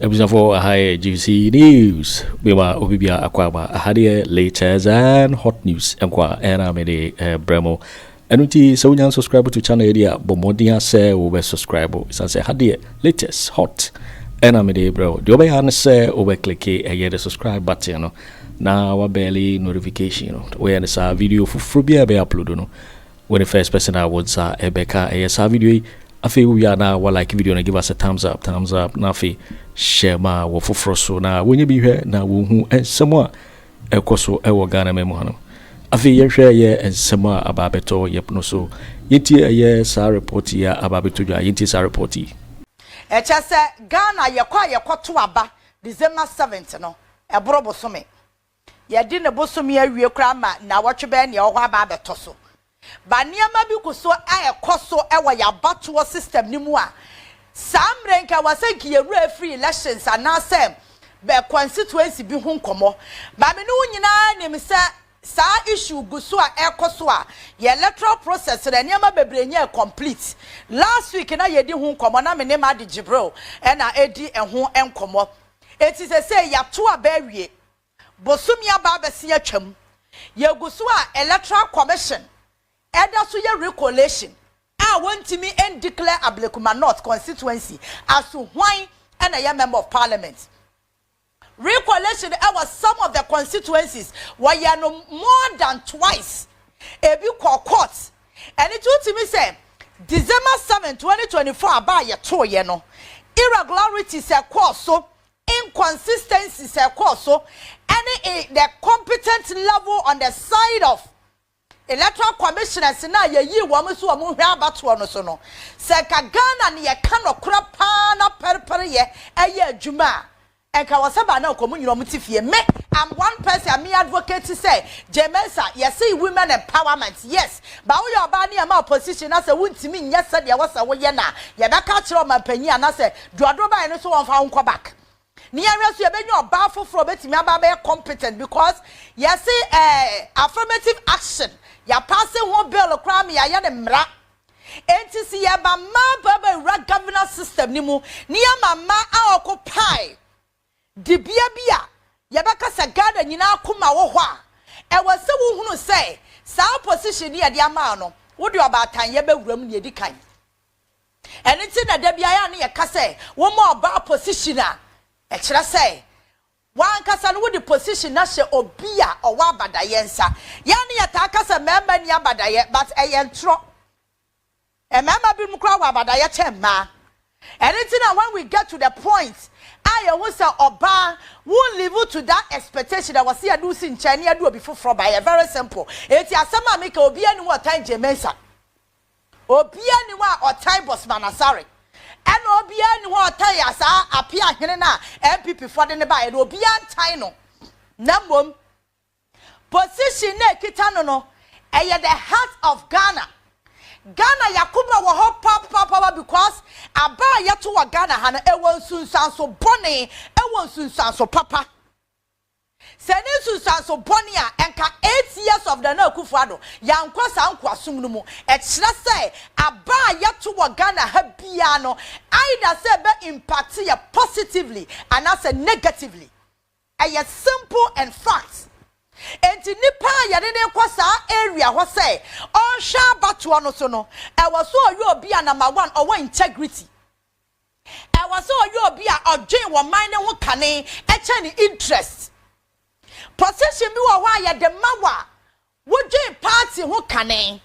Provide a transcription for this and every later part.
episode for high juicy news. We were Obibia Aquaba, Ahadie, latest and hot news. Enqua, Aremeyaw Bremo. And so you subscribe to channel area, Bomodia say over subscribe. So say Hadie, latest hot. Aremeyaw bro. The over hand say over click a the subscribe button. Now our barely notification. Where the video for Frubia be uploaded. When the first person I would say Ebeka a video. Afi we are now like video and give us a thumbs up. Nafi share ma wo foforo so na when you be here na wo hu ensemo a ekoso ewo Ghana memo hano. Afi ye hwe ye ensemo ababeto yepno so yenti ye sa report ya ababeto dwa yenti sa report yi. Echa se Ghana yekoto aba December 7th no ebro bosome. Ye di ne bosome awie kra ma na wotwe be ne ohwa ababeto so. Baniama bi kuso ekoso ewa ya batuo system ni mu a samrenka wasanki ye free elections anasem be constituency bi hu nkomo ba me no nyina nim sa issue guso a ekoso a ye electoral process na niama bebrenya complete last week na ye di hu nkomo na me ne ma de Jibril na edi eho enkomo eti say ya to abawie bosumia ba besi atwam ye guso a Electoral Commission Eda so ye recollection. I want to me and declare Ablekuma North constituency as to why and a member of parliament. Recollection was some of the constituencies where you no more than twice. A big court. And it would to me say December 7, 2024 about your toy, you know. Irregularities are cause so inconsistencies are cause so any the competent level on the side of Electoral Commissioners na ye woman so amu hwe abato no so no se ka Ghana ne ye ka no kura pa na perpere ye eye adwuma enka wasaba na komunyo mutifie me I'm one person me advocate say Jemensa ye say women empowerment yes ba wo yo ba ne ma opposition na se wuntimi nya se de wasa wo ye na ye beka kire o mampanyi na se duado ba ne so won fa nko back ni area so ye benyo oba foforo betimi aba be competent because ye say affirmative action ya passe one bill crime ya ya de mra enti si ya ba ma baba governance system ni mu ni ya mama a occupy de bia ya baka sa Ghana nyina akoma wo ho a e wase wo hunu say sa position ni ya de ama no wo de obatan ya bewuram ni edi kan enti na da bia ya na ya ka say wo ma oba position a e kire say wan kasa no the position na she obia owa abadaye nsa ya ne yata kasa member ni abadaye but eyentro member bi mukra wa abadaye chema anything na when we get to the point I who say oba won't live to that expectation that was here do sin chania do before for by very simple eti asema make obia ni what time jemensa obia ni wa or time boss manasare and obia ni ho tan ya sa apia hene na MPP for the ba e obia tan no nambom position na kita no eye the heart of Ghana yakuma wo ho papa because aba ya to wa Ghana ha na e won sunsan so bone e won sunsan so papa sene sunsan so bone a enka 8 years of the na Akufo Addo yankwa sa nkwa sum no mu e kire say aba ya to wa Ghana ha bia no either say be impact ya positively and as negatively a simple and fact enti nipa ya de kwasa area ho say on sha batu no so no e was so you obi a number 1 or integrity e was so you obi a odwen wo man ne ho kane e che ni interest position bi wo wa ya de mawa wo dwen party ho kane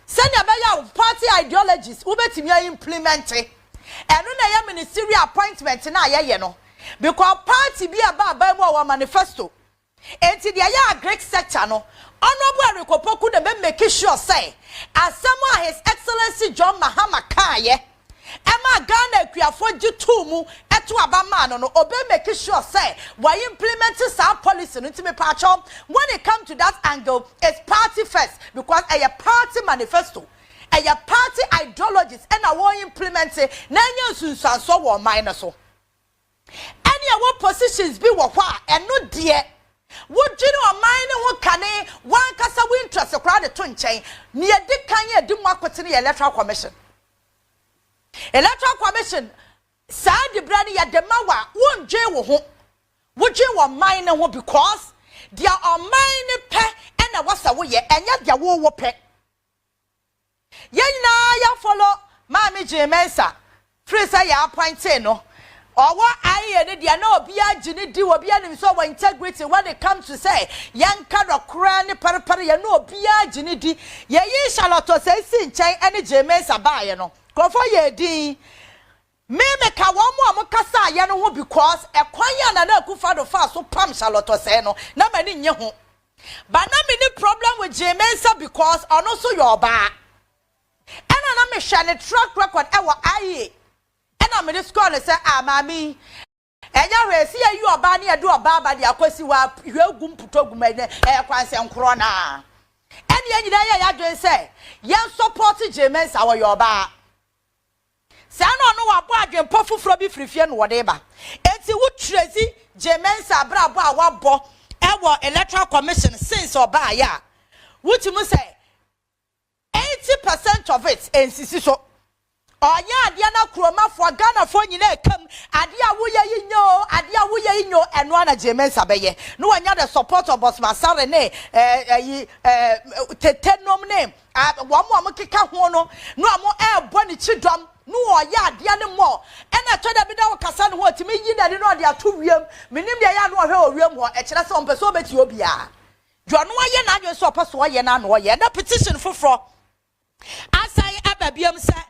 senya be ya party ideologies wo betimi implement eno na ya ministerial appointment na ye no because party bi aba mo manifesto enti dia ya Greek sector no honorable Arekopoku de be make sure say as someone his excellency John Mahama kaye ema Ghana kuafo gitu mu eto abama no obe make sure say why implement sa policy no ntimi pacho when it come to that angle it's party first because a party manifesto a party ideologies and I want implement na nya sunsan so wo man so any our positions be wo kwa eno de would you know a mine who can one cassa interest a crowd to nchen near Dick Kanye do Marquetini Electoral Commission. Electoral Commission Sa de brani ya de mawa won dwe wo ho. Wo dwe wo man ne ho because dia o man ne pe na wasa wo ye enya dia wo pe. Ye na ya follow Mami Jemensa. Free say ya appointed no. Owo aye ne dia na obi agini di obi anim so wa integrity when it comes to say yanka dokra ne parapara ye no obi agini di ye yi Charlotte say si nchen ene Jemensa ba ye no. Kofo ye din me ka wo mo kasa ye no ho because ekwan ya na Akufo Addo fa so pam Charlotte say no na mani nye ho. But na me ni problem with Jemensa because ono so your ba. And na me share track record e wo aye. And I'm in the school and say, Mammy, and you see you are banning a do a bar by the Akwesi wa, you gum putogum, air quasi and crona. And you I say, young supported James, our your bar. Say, I don't know about your puffy frobby free whatever. And see what Tracy, James, Abra, what bo, our Electoral Commission since or by ya. What you must say 80% of it, and so. Oh yeah, Diana Kroma for Ghana for you come. Adia wuya inyo, and one a Jemensa beye. No one the support of Boss Masare ne, tenom name. One more kika hono, no more air bonny chidrum, no ya Diana more. And I told them now Cassan what to me, you know they are 2 room, minim de ya no room or a chance on Peso Betiobia. John Wayan, you saw Paso Yan, or yan, a petition for fraud. As I ababium said.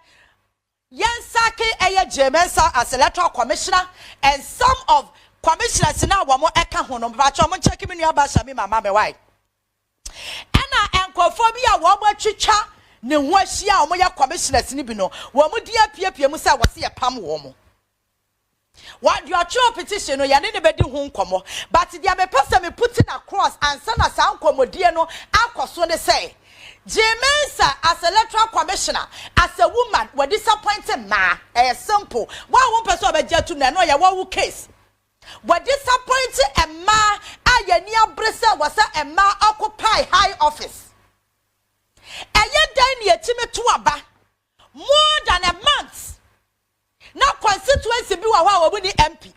Yansake eye Jemensa as Electoral Commissioner and some of commissioners now wamo eka hono bacho mo check me nua ba Sammy mama me why ena enkophobia wo mo twitwa ne ho ahia o mo ya commissioners ni bi no wo mo dia piapia mu say wo se pam wo mo what your true petition no ya ne bedi ho nkomo but dia me pese me putting across and sana sa nkomodie no akoso ne say Jemensa as Electoral Commissioner, as a woman, were disappointed ma. Simple. One person be Getrude no ya one case. Were disappointed a ma near Brisa was a ma occupy high office. A year dine ye time to aba more than a month. Now constituency be wa we the MP.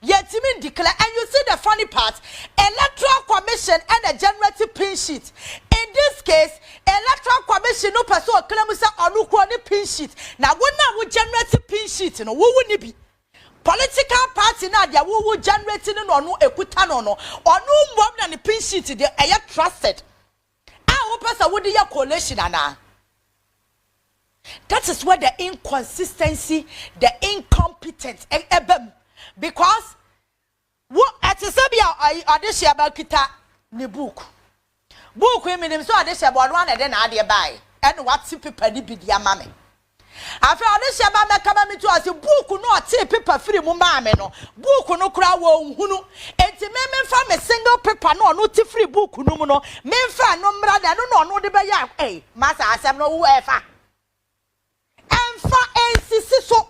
Yet you declare, and you see the funny part, Electoral Commission and a generative pin sheet. In this case, Electoral Commission no person claim say onu pin sheet. Now when na we generative pin sheet no wo woni bi. Political party na dia wo generating no onu ekuta no no. Onu mbom na the pin sheet dey trusted. Ah wo person wo dey coalition ana. That is where the inconsistency, the incompetence ebem. Because what at Sabia audition about kita ni book. Book women so audition about one and then I buy. And what's paper ni be dia mame. After audition about me come me to us book no take paper free mu mame no. Book no kura wo hunu. Enti me fa me single paper no ti free book no no. Me fa no mra da no de be ya. Eh, master asem no wo efa. Emfa ensisi so.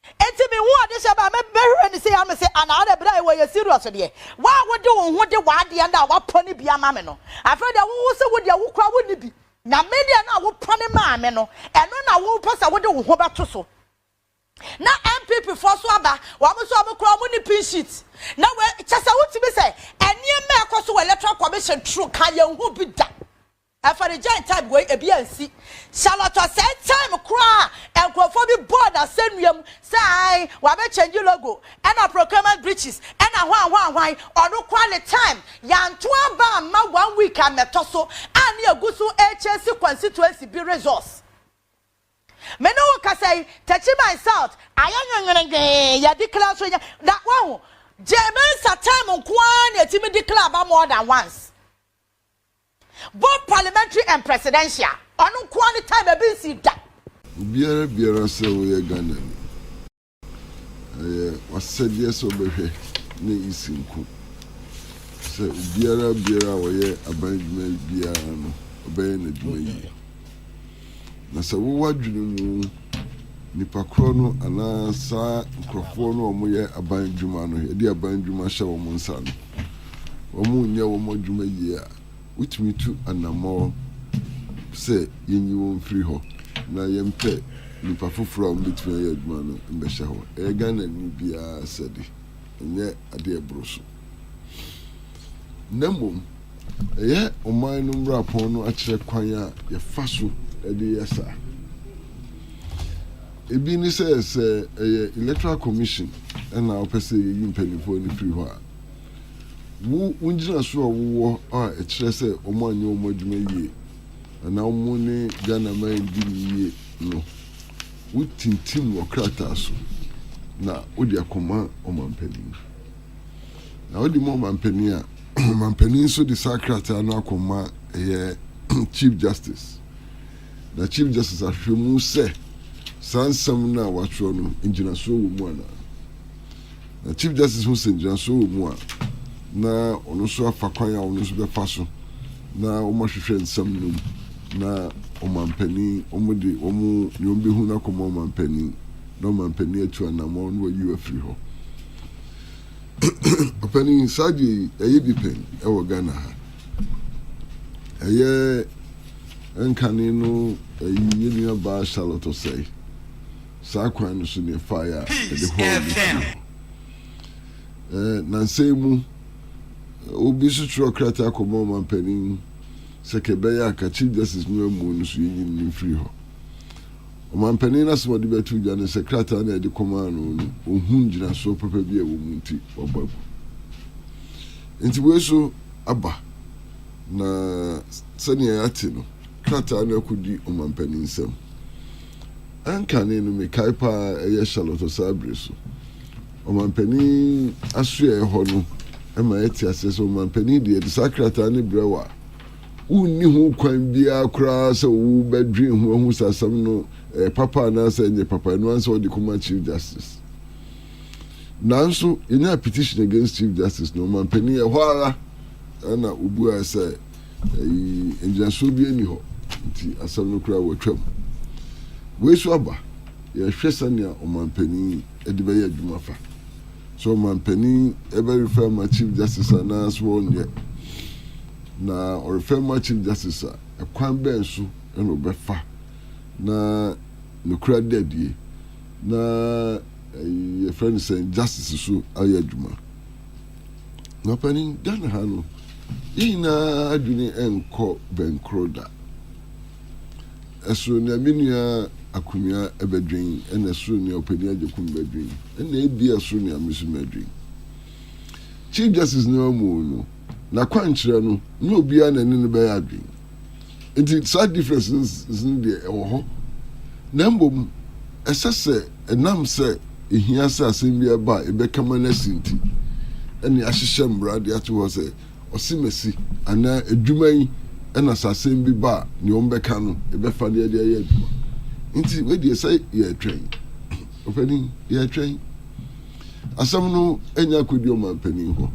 Enti me who ade shaba me behere ni say am say ana ade bra we serious de wa wo de won ho de wa de na wa poni bia ma me no afre de wo se wo de wo kwa wo ni bi na me de na wo poni ma me no eno na wo pasa wo de wo ho beto so na MPP for so aba wa mo so am kwa mo ni pin sheet na we chasa wo ti be say enie me akoso Electoral Commission true kan ye hu bi da after the giant type way a BNC. Charlotte said time cry and Kwabena board and send them say, Wabe change your logo and a procurement breaches and a why or no quality time. Yan 2 ma 1 week and metoso and your gusu HSC constituency be resource. Meno can say, touching myself, I ya declare that one. Jemensa time on Kwan, a timid declare about more than once. Both parliamentary and presidential. On quality time a busy da. Biara so we Ghana. Was said yes over here. Ne isinku. So biara we abandonment biara no. Obey na dwuma. Na so wo wadwunu nipa kro no ana sa nkrofo no omo ye abandwuma no. E di abandwuma hye wo nsa no. Omo nya wo modwuma yi a which me too and more say in you free ho na yempe nipa foforɔ a wɔbɛtumi ayɛ adwuma no mbɛhyɛ hɔ ɛyɛ Ghana ni biara sɛde ɛnyɛ adeɛ boro so na mmom ɛyɛ ɔman no mmerapɔn no akyerɛ kwan a yɛfa so ɛde yɛ saa ebi ni sɛ ɛyɛ Electoral Commission ɛna wɔpɛ sɛ yɛyi mpanimfoɔ no firi hɔ a wongyina so a wowɔ a ɛkyerɛ sɛ ɔmo anyɛ ɔmo adwuma yie anaa ɔmo ne Ghana man di yie no wotintim wɔ krataa so na wode akɔma ɔmampanin na wode ma ɔmampanin a ɔmampanin nso de saa krataa no akɔma ɛyɛ Chief Justice na Chief Justice ahwehwɛ mu sɛ saa nsɛm no a watwerɛ no ngyinasoɔ wɔ mu anaa na Chief Justice ho sɛ ngyinasoɔ wɔ mu a na ɔno nso afa kwan a ɔno nso bɛfa so na ɔmahwehwɛ nsɛm no mu na ɔmampanin ɔmode ɔmo ne ɔmbɛhu no akɔma ɔmampanin na ɔmampanin atu anamɔ no wayi afiri hɔ ɔpanin saa deɛ ɛyɛ bi pɛn ɛwɔ Ghana ha ɛyɛ nkane no ɛyi yɛnua baa Charlotte ɔsɛe saa kwan no so ne ɛfaeɛ a ɛde hɔ nansɛn mu obi so twerɛ krataa akɔma ɔmampanin sɛ kɛbɛyɛ aka Chief Justice no amu no so yɛyi no mfiri hɔ ɔmampanin no asɛm ɔde bɛto gya no sɛ krataa no ɛde kɔmaa no ɔhu ngyinasoɔ papa bi a wɔ mu nti ɔba gu nti wei so aba na sɛnea yɛate no krataa no akɔdi ɔmampanin nsɛm ankane no mekae paa ɛyɛ Charlotte saa bere so ɔmampanin asoɛ hɔ no ɛma yɛte asɛ sɛ ɔmampanin deɛ de saa krataa ne brɛ wa wonni ho kwan biara koraa sɛ wo bɛdwen ho ahu sɛ asɛm no papa anaasɛ ɛnyɛ papa ɛno ansɛ wɔde kɔma Chief Justice nanso yɛnya petition against Chief Justice no ɔmampanin ɛhɔ ara ɛna obua sɛ ngyinasoɔ bi ani hɔ nti asɛm no koraa wɔtwam wei so aba yɛhwɛ sɛnea ɔmampanin ɛde bɛyɛ adwuma fa so ɔmampanin ɛbɛrefa ma Chief Justice anaasɛ wɔnyɛ na ɔrefa ma Chief Justice a ɛkwan bɛn so ɛna ɔbɛfa na nokura dadie na yɛfrɛ no sɛ justice so ayɛ adwuma na ɔpanin Ghana ha no yɛnyinaa adwene ɛnkɔ bɛnkoro da ɛsoro nea me nua akonwa ɛbɛdwen ɛna ɛsoro nea ɔpanin Agyapong bɛdwen ɛna ebi ɛsoro nea me so mɛdwen Chief Justice no amu no na kwankyerɛ no ne obiara n'ani no bɛyɛ adwen nti saa differences no deɛ ɛwɔ hɔ na mbom ɛsɛ sɛ ɛnam sɛ ehia sɛ asɛm bi ɛba ɛbɛkama no asi nti ɛne ahyehyɛ mmara de ato hɔ sɛ ɔsimasi anaa adwuma yi ɛna sɛ asɛm bi ba ne ɔm bɛka no ɛbɛfa deɛ de ayɛ adwuma nti wɔdeɛ sɛ yɛtwɛn ɔpanin yɛtwɛn asɛm no ɛnya akɔdi ɔmampanin hɔ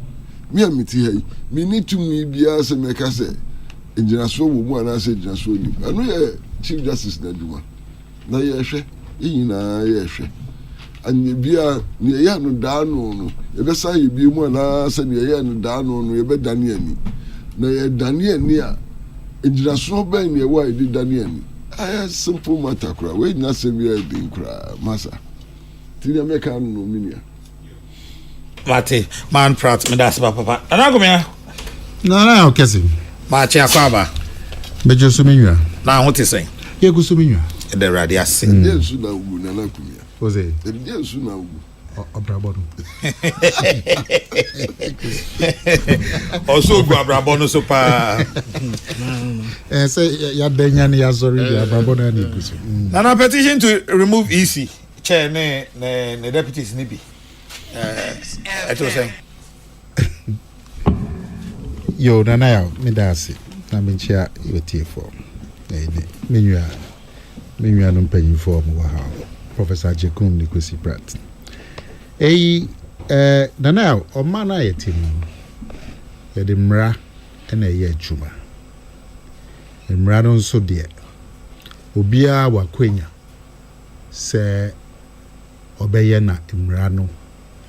me a meti ha yi menni tumi biara sɛ mɛka sɛ ngyinasoɔ wɔ mu anaasɛ ngyinasoɔ nim ɛno yɛ Chief Justice na adwuma na yɛhwɛ yɛnyinaa yɛhwɛ anyɛ bia ne ɛyɛ no daa no yɛbɛsa yɛ bie mu anaasɛ ne ɛyɛ no daa no yɛbɛdane ani na yɛdane ani a ngyinasoɔ bɛn ne ɛwɔ a yɛde dane ani ayɛ simple matter koraa wɔnyina sɛm yɛ den koraa masa nti nea mɛka no minia Mate, man prat me das papa. Anagomia. Na okesi. Ma che akwaba. Bejo so menwa. Na ho te sen. Ye ku so menwa. E de radi ase. Ye su na ugu na nakumia. Oze. Ye su na ugu. Abrabo no. Oso gu abrabo no so pa. Say ya denya ne ya sorry ya abrabo na ni guso. Na petition to remove EC chair ne deputies ni bi. Ato saying. Yo na ya me dase na me chia yotie for. Menua no mpanyinfo mo wa ha. Professor Agyapong ni kwesi prat. Nana ya ọma na yɛte mu yɛde mmara na ɛyɛ adwuma mmara no nso deɛ obiara wakwenya sɛ ɔbɛyɛ na mmara no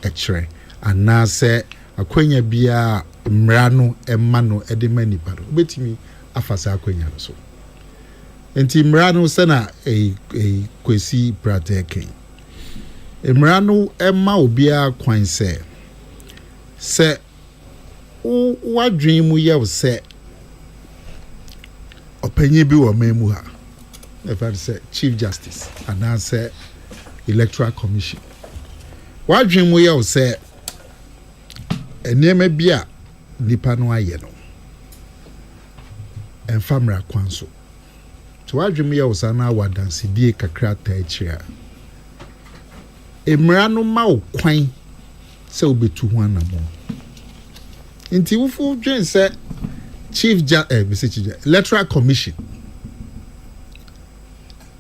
ɛkyerɛ anaasɛ akwenya biara mmara no ɛma no ɛde ma nipa no obetimi afa saa akwenya no so enti mrano sena kwesi prateke mrano emma obia kwan se wadwen mu ye se opanyi bi wo memu ha if I say Chief Justice and I say Electoral Commission wadwen mu ye se enema bia nipa no aye no enfamra kwanso so wadwen mu ye wo sana wadanse die kakra ta achira emra no ma wo kwan se obetu ho anamo nti wufu dwen se Chief Electoral Commission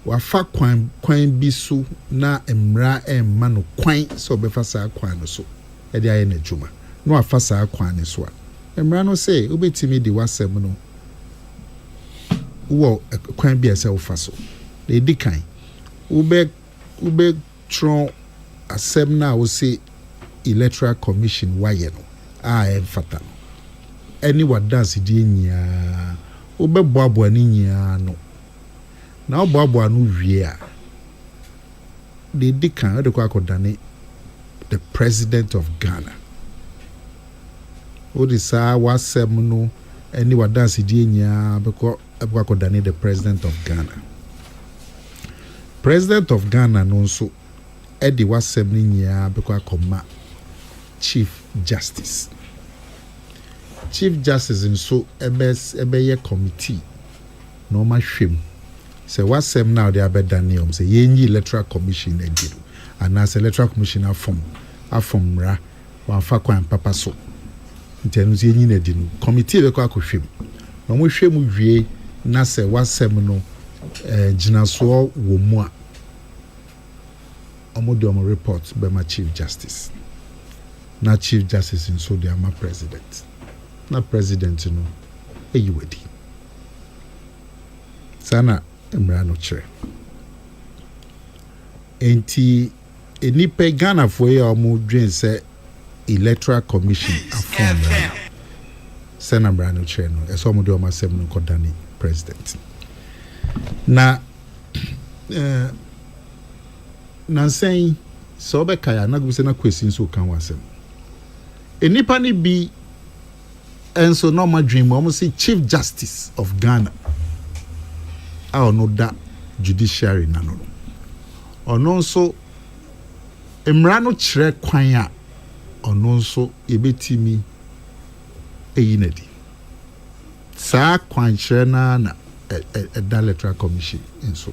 wafa kwan bi so na emra emma no kwan so obefa sa kwan no so e de aye na dwuma no afa sa kwan ne so a emra no say obetimi di wasem no wo kwan bi ese wofa so de di kan ube tron asem na wo say Electoral Commission waye no emfata any what dance di nya obeboabo ani nya no na oboabo anu wie a de dikan de kwa kodane the president of Ghana odisa wasem no any what dance di nya beko kwa kodane the president of Ghana no so edi wasem ni nya beko akoma Chief Justice nso ebe committee no ma hwem se wasem now they abedane om se yenyi Electoral Commission egiru anas Electoral Commission afom ra wanfa kwan papa so ntenu se yenyi na dinu committee be kwa kohwem no mo hwem wie na se wasem no ginaso wo mu a omo do report be ma Chief Justice na Chief Justice nso de ama president na president no eyiwedi sana emra no chere enti enipe Ghana for ya omo dwen se Electoral Commission afom sana emra no chere no eso omo de omo asem no kodani president na say so be kaya na go se na question so kan wasem enipa ni bi and so no my dream almost say Chief Justice of Ghana I know that judiciary na no ono so emra no kire kwan a ono so ebetimi eyinadi sa kwan kire na Electoral Commission enso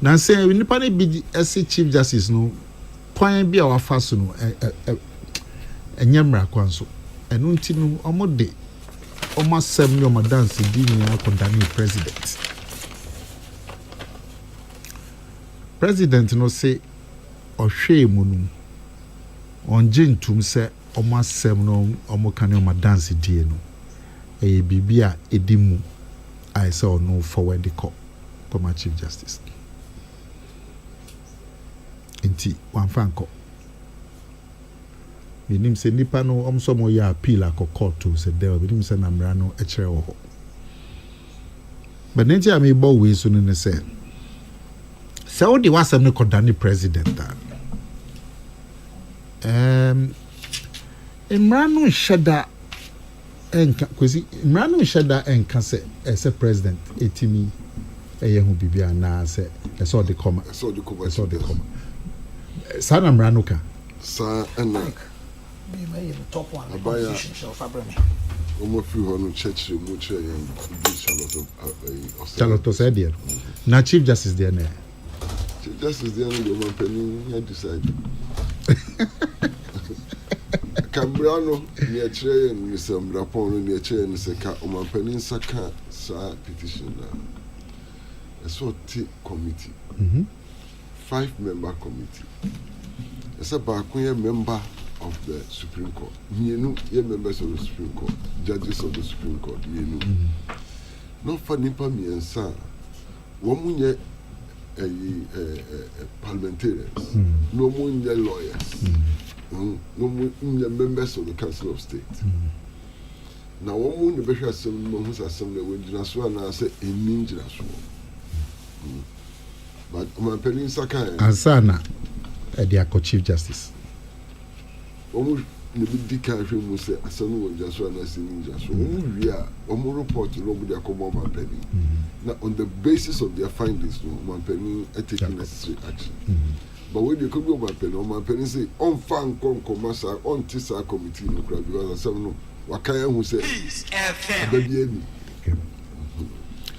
na say nipa ne bi as Chief Justice no kwan bi a wafa so no enyamra kwan so enu nti no omode omasem ni omadanse di ni akondani president no say ohwe mu no onje ntum se omasem no omokane omadanse di no bibia edimu I saw no forward the call for Chief Justice enti wanfanko binim se nipa no omso mo ya appeal akoko se there binim se namra no echere wo ho but nti am ebo we so no se wo de wasam ne kodane president imrano shada enka kwesi imrano shada enka se ese president etimi eye hu bibia na se eso de koma sana mrano ka sa ena be may the top one position so fabrami omo fi ho no church mu chere yan Charlotte said there na Chief Justice there na Chief Justice there no man penny he decide Cambrano ni chere ni sem rapport ni chere ni se ka man penny saka sa petition na so committee 5-member committee esa ba kun member of the Supreme Court. Yenu ye members of the Supreme Court, judges of the Supreme Court. Yenu. No for nipa miensa. Womunye parliamentarians. No munye lawyers. No munye members of the Council of State. Now womunye besha assembly who assembly when jinaswa na say enin jinaswa. But my penny Saka Ansana, they are Chief Justice. Almost the big country must say, I saw no just one as in just we are almost report to nobody a common my penny. Now, on the basis of their findings, no, my penny are taking necessary action. But when you come to my penny say, on fan commercial, on Tissa committee, no crowd, because I said, no, what can who say, baby.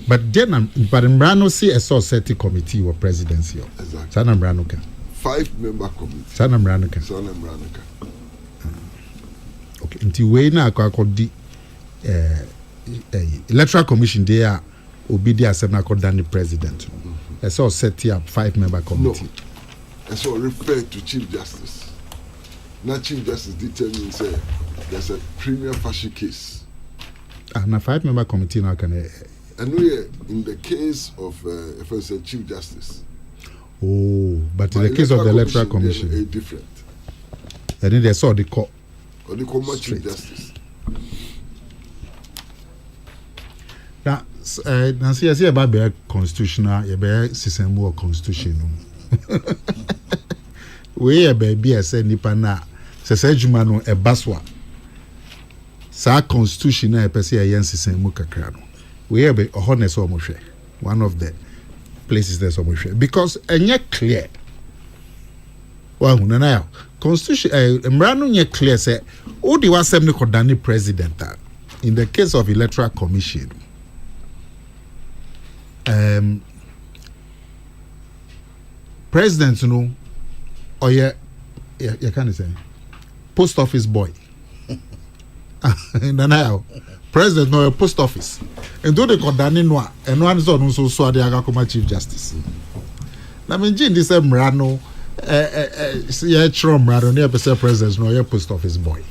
But then, but Mbrano see a society committee or presidency. Exactly. Sana Mbranuka. 5-member committee. Sana Mbranuka. Sana Mbranuka. Okay. Until we now called the Electoral Commission, they are obedient as a called the president. I saw set up 5-member committee. No. I saw refer to Chief Justice. Now Chief Justice determines there's a premier fashion case. And a 5-member committee now can. And we are in the case of if I say Chief Justice. Oh, but in the case of the Electoral Commission, it's different. And then they saw the court. Or the court Chief Justice. Now, Nancy, I say about the constitutional, you be system more constitutional. We are baby, I say nipa na. Se jumano e baswa. Sa constitution na pese ya yen system mu kakra no. We have a honest one of the places there's so much because enye clear. Well, now constitution Mrano nye clear say who the was semni kodani president in the case of Electoral Commission. President no or you can't say post office boy. Now president no a post office. And do they condemn no and one is on so the Agakoma Chief Justice. Na menjin this Mrano yeah Trump Mrano near person president no a post office boy.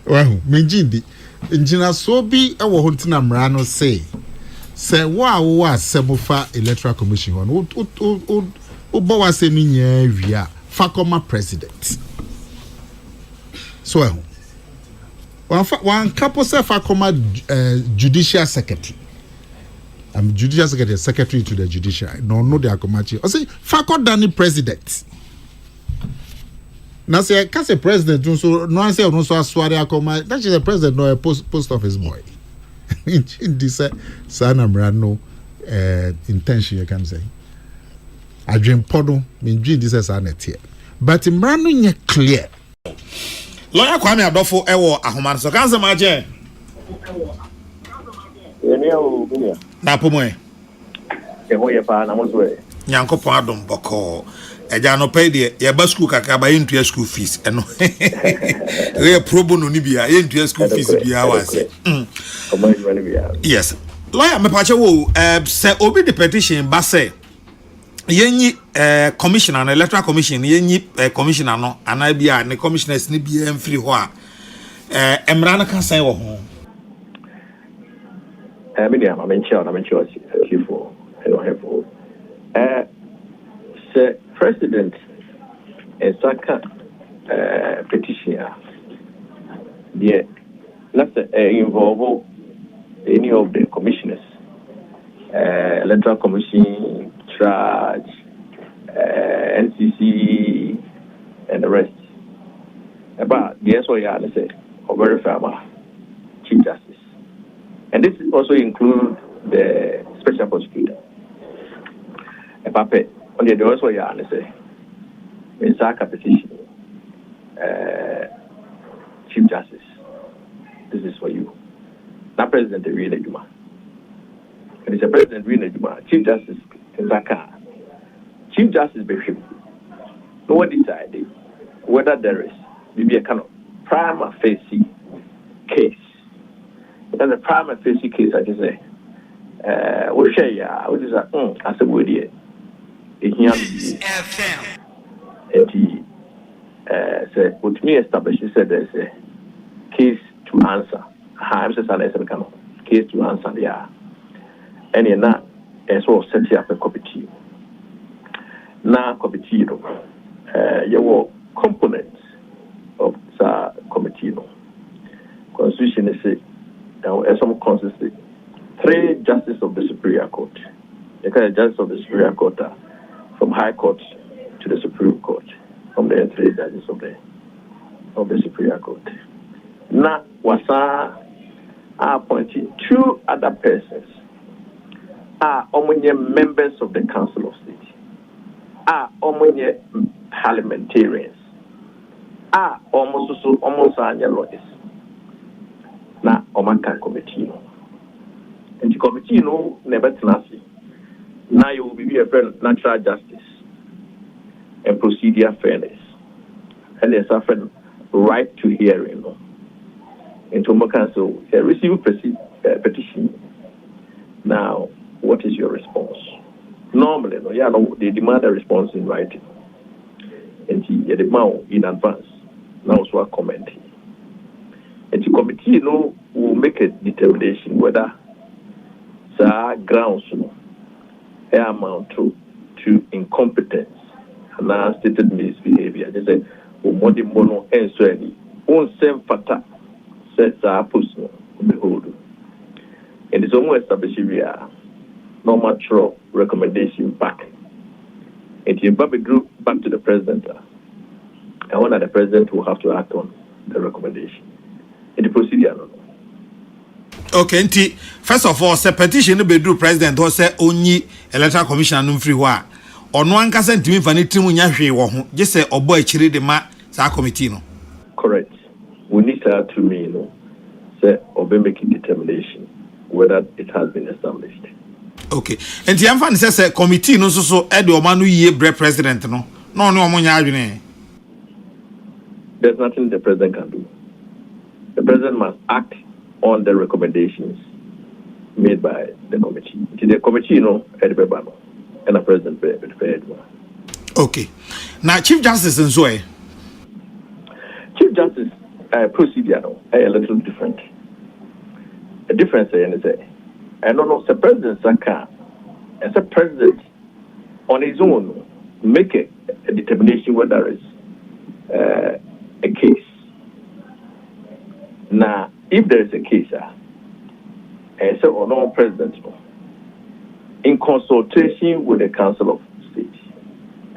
Well, menjin di engineer so bi e wo hontina Mrano say wa semofa Electoral Commission on wo bo wa se ni nya wia fakoma president. So one couple say fakoma judicial secretary. I'm judicial secretary to the judiciary. No they are komachi. I say fako dani president. Now say can say president so no say no so aswari akoma. That is the president no a post office boy. In this sana mrano intention you can say. I dream podo mean dream this is an here. But mrano nye clear. Lawyer Kwame Adofo ewo ahoman so kan sama je. Emeyaw Anas. Na pomoe. Eho ye pa na mo so e. Nyankopon adom boko. Eja no pay de ye ba school kaka ba yentua school fees eno. We pro bono ni bia yentua school fees bia wase. Yes. Lawyer me pa che wo say obi the petition ba say yenyi commissioner and Electoral Commission yenyi commissioner no ana bia ne commissioners ni bia free ho a emra na kan sai wo ho media ma mention Akufo Addo say president Saka petition the let's involve any of the commissioners Electoral Commission Traj, NCC, and the rest. But the SOY say, or very farmer, Chief Justice. And this also includes the Special Prosecutor. And Papa, on the SOY say, in Saka petition, Chief Justice, this is for you. Not President Rina Juma. And it's a President Rina Juma, Chief Justice. Chief Justice Bishop, no one decided whether there is maybe a kind of prima facie case. That's a prima facie case, I just say. We share, which is as a word here. Say, with me established, said there's a case to answer. I'm just an case to answer, yeah. And you're not. And so set up a committee. Now committee, you were components of the committee. Constitution is now some consistency. 3 justices of the Superior Court. The kind of justice of the Superior Court from High Court to the Supreme Court. From the 3 judges of the Superior Court. Now, Wasa are appointing 2 other persons are members of the Council of State, are parliamentarians, are almost lawyers. Now, Omanka committee. And the committee never tenacity. Now you will be a friend natural justice and procedural fairness. And there's often right to hearing. And to Council, receive petition. Now, what is your response? Normally, they demand a response in writing. And you demand in advance. Now, so a comment. And the committee will make a determination whether grounds amount to incompetence and stated misbehavior. They say, modern mono and so any same fata says person behold. And it's almost established via normal true recommendation back. And you group back to the president. And one of the president will have to act on the recommendation. And the procedure. Okay, first of all, petition no be do president or say only Electoral Commission no free wa. Ono ankasa ntimi fa ne timu nya hwe wo ho. Je say obo achire de ma sa committee no. Correct. We need to say obe making determination whether it has been established. Okay. And the amfa say committee no so e de o ma no yie bre president no. No omo nya adwene. There's nothing the president can do. The president must act on the recommendations made by the committee. The committee, and the president prepared one. Okay. Now, Chief Justice and so Chief Justice procedure a little different. A difference is I don't know. The president can, as a president, on his own, make a determination whether there is a case. Now, if there is a case, so or no president, in consultation with the Council of State,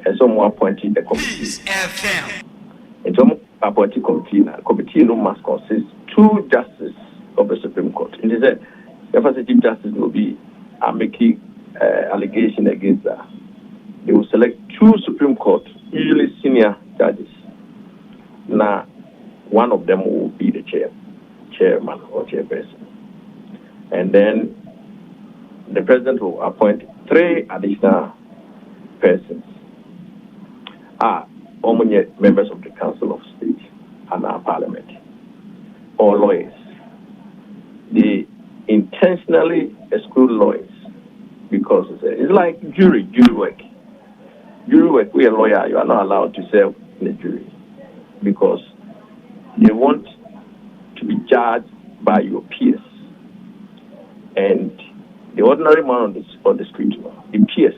and someone appointed the committee. And some appointed committee must consist 2 justices of the Supreme Court. And they said, the first Chief Justice will be making allegation against that. They will select 2 Supreme Court, usually senior judges. Now, one of them will be the chairman or chairperson. And then the president will appoint 3 additional persons. Members of the Council of State and our Parliament, or lawyers. They intentionally exclude lawyers because it's like jury work. Jury work, we are lawyer, you are not allowed to serve in the jury because they want to be judged by your peers. And the ordinary man on the street, the peers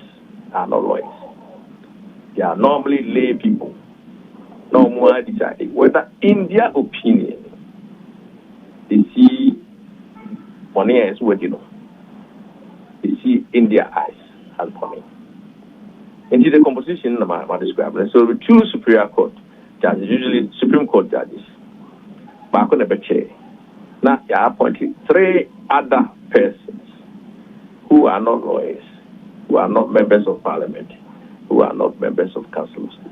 are not lawyers. They are normally lay people. No more deciding whether, in their opinion, they see money as what they see in their eyes as money. Into the composition I described. So the 2 Superior Court judges, usually Supreme Court judges, back on the chair. Now they are appointing 3 other persons who are not lawyers, who are not members of Parliament, who are not members of Council of State.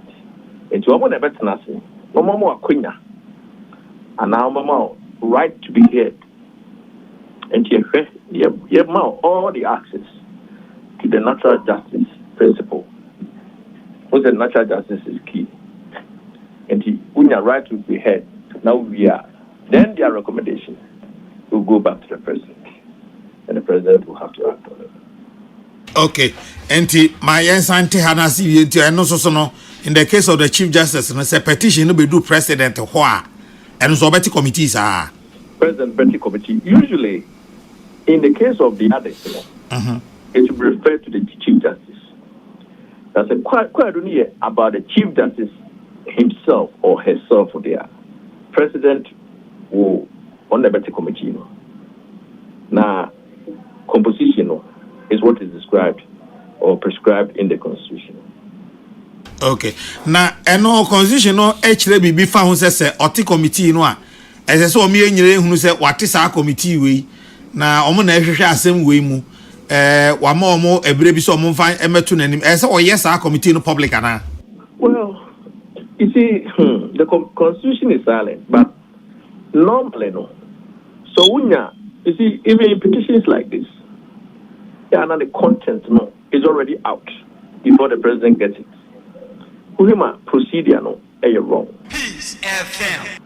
Into a better nothing, no more queen, and now mama right to be heard. And you have all the access to the natural justice principle. Because the natural justice is key. And when you right to be heard, now we are. Then their recommendation will go back to the president. And the president will have to act on it. Okay. And my Asante Hanasi, and also no, in the case of the Chief Justice, and a petition will be due president and so betty committees are. President Betty Committee. Usually, in the case of the others, it will refer to the Chief Justice. That's quite about the Chief Justice himself or herself there. President will on the Betty Committee. Now, composition is what is described or prescribed in the Constitution. Okay. Now, no constitution no actually be found say oti committee no a. Ese so me nyere hunu say what is our committee we. Na omo na ehwehwe asem we mu. Wa ma omo ebre bi so omo fan emetu nanim. Ese o yes our committee no public ana. Well, you see, the Constitution is silent, but normally no. So you see, even in petitions like this, now the content is already out before the president gets it. Procedure you're wrong. Peace FM.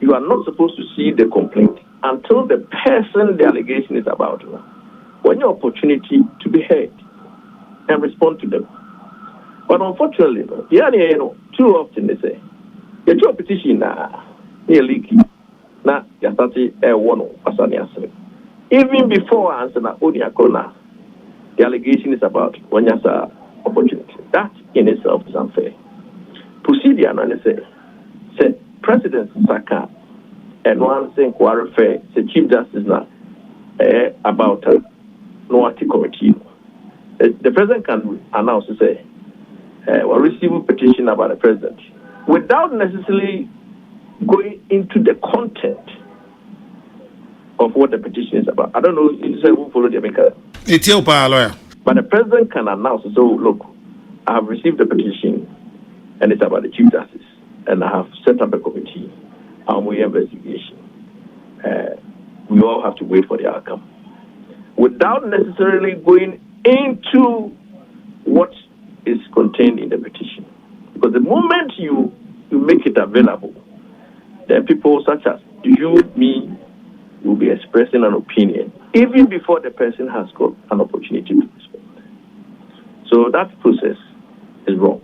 You are not supposed to see the complaint until the person the allegation is about. When your opportunity to be heard and respond to them. But unfortunately, too often they say, your petition near leaky. Now, you started one even before answer na Oniakona, the allegation is about when you have opportunity. That in itself is unfair. Procedure, and say President Saka and one saying Quarrefair, the Chief Justice now about no committee. The President can announce to say, we'll receive a petition about the President without necessarily going into the content of what the petition is about. I don't know if you say who followed the maker. It's your lawyer. But the President can announce, so look, I have received the petition and it's about the Chief Justice, and I have set up a committee and we investigation. We all have to wait for the outcome without necessarily going into what is contained in the petition. Because the moment you make it available, then people such as you, me, will be expressing an opinion even before the person has got an opportunity to respond. So that process is wrong.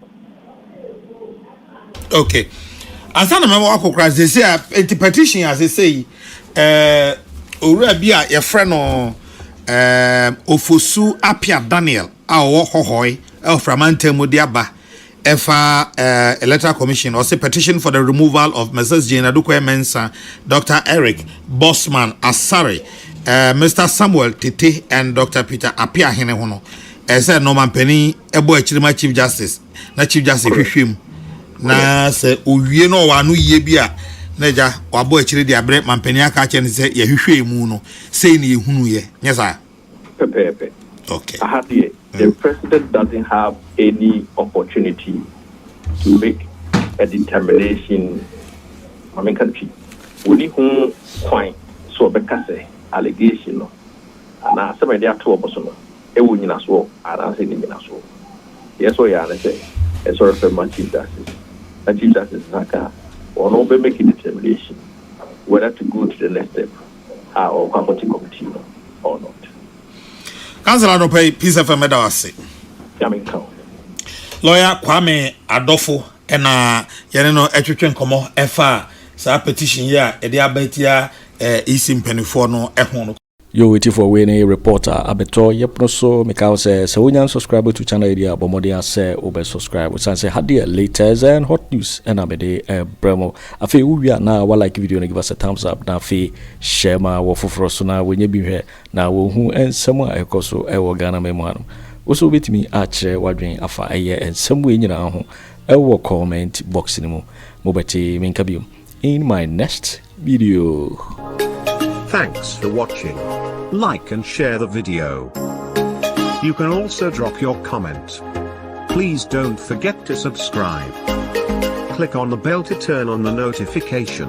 Okay. Asante Bediatuo, they say a petition, as they say, owura bi a yefre no Ofosu Apia Daniel a wo hohoi Framantem mu dia ba efa Electoral Commission or say petition for the removal of Mrs. Jane Adukwe Mensa, Dr. Eric Bosman Asare, Mr. Samuel Tete and Dr. Peter Apia Hene hono. Ese Norman Penny ebo echirima Chief Justice na Chief Justice hwehwem na se owie no wa no ye bia na ja wabo echire dia bre mampani aka che ne se ye hwehwe mu no sei ne ehunu ye nyesa Pepe. Okay. The president doesn't have any opportunity to make a determination. I mean, country. Only who point so because allegation no, and some idea to person. E wonyi na so, ara se ni na so. Yes, so ya na say. E so refer my Chief Justice. The Chief Justice Saka or no be making determination whether to go to the next step or committee or not. Councilor no pay peace of medawase. Lawyer Kwame Adofo ena yene no etwetwe nkomo efa sa petition ya e de abatia isi mpanifo no ehon no. Yo waiting for when a reporter abeto yepno so mekao say subscribe to channel area bomodi say obe subscribe we say had the latest and hot news and abede bremo afi we are now wa like video and give us a thumbs up na afi share ma wo foforo so na we nya bi hwe na wo hu ensem a ekoso e wo Ghana memu anu also betimi a chere wadwen afa eye ensem we nyina ho e wo comment box ni mu mobeti minka biom in my next video. Thanks for watching. Like and share the video. You can also drop your comment. Please don't forget to subscribe. Click on the bell to turn on the notification.